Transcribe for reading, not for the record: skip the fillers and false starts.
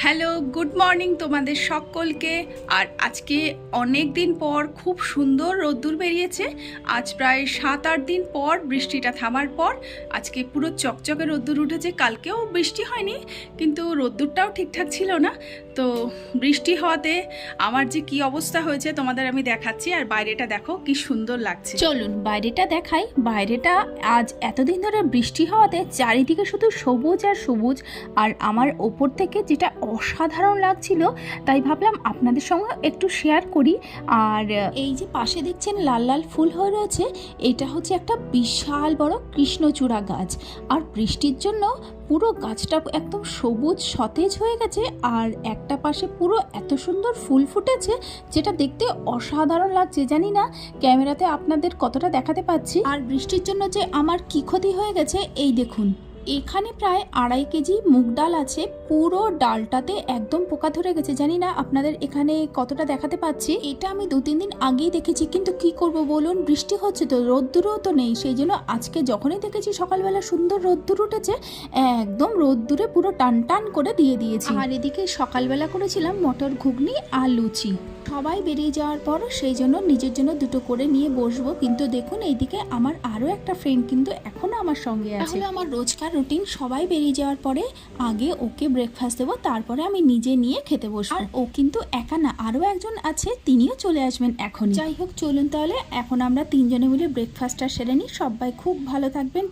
Hello, good morning তোমাদের সকলকে। আর আজকে অনেক দিন পর খুব সুন্দর রোদ্দুর বেরিয়েছে। আজ প্রায় 7-8 দিন পর বৃষ্টিটা থামার পর আজকে পুরো চকচকে রোদ্দুর উঠেছে। কালকেও বৃষ্টি হয়নি, কিন্তু রোদ্দুরটাও ঠিকঠাক ছিল না। তো বৃষ্টি হওয়াতে আমার যে কি অবস্থা হয়েছে তোমাদের আমি দেখাচ্ছি। আর বাইরেটা দেখো কি সুন্দর লাগছে। চলুন বাইরেটা দেখাই। বাইরেটা আজ এতদিন ধরে বৃষ্টি হওয়াতে চারিদিকে শুধু সবুজ আর সবুজ, আর আমার ওপর থেকে যেটা অসাধারণ লাগছিল, তাই ভাবলাম আপনাদের সঙ্গে একটু শেয়ার করি। আর এই যে পাশে দেখছেন লাল লাল ফুল হয়ে রয়েছে, এটা হচ্ছে একটা বিশাল বড় কৃষ্ণচূড়া গাছ। আর বৃষ্টির জন্য পুরো গাছটা একদম সবুজ সতেজ হয়ে গেছে। আর একটা পাশে পুরো এত সুন্দর ফুল ফুটেছে, যেটা দেখতে অসাধারণ লাগছে। জানি না ক্যামেরাতে আপনাদের কতটা দেখাতে পাচ্ছি। আর বৃষ্টির জন্য যে আমার কি ক্ষতি হয়ে গেছে, এই দেখুন, এখানে প্রায় 2.5 কেজি মুগ ডাল আছে। পুরো ডালটাতে একদম পোকা ধরে গেছে। জানি না আপনাদের এখানে কতটা দেখাতে পাচ্ছি। এটা আমি 2-3 দিন আগেই দেখেছি, কিন্তু কি করব বলুন, বৃষ্টি হচ্ছে তো, রোদ্দুরও তো নেই। সেই জন্য আজকে যখনই দেখেছি সকালবেলা সুন্দর রোদ্দুর উঠেছে, একদম রোদ্দুরে পুরো টান টান করে দিয়ে দিয়েছি। আর এদিকে সকালবেলা করেছিলাম মটর ঘুগনি আর লুচি। সবাই বেরিয়ে যাওয়ার পর সেই জন্য নিজের জন্য দুটো করে নিয়ে বসবো। কিন্তু দেখুন এইদিকে আমার আরও একটা ফ্রেন্ড কিন্তু এখনো আমার সঙ্গে আছে। তাহলে আমার রোজকার রুটিন, সবাই বেরিয়ে যাওয়ার পরে আগে ওকে ব্রেকফাস্ট দেবো, তারপরে আমি নিজে নিয়ে খেতে বসবো। আর ও কিন্তু একা না, আরও একজন আছে, তিনিও চলে আসবেন এখন। যাই হোক, চলুন তাহলে এখন আমরা 3 জনে মিলে ব্রেকফাস্টটা সেরে নিই। সবাই খুব ভালো থাকবেন।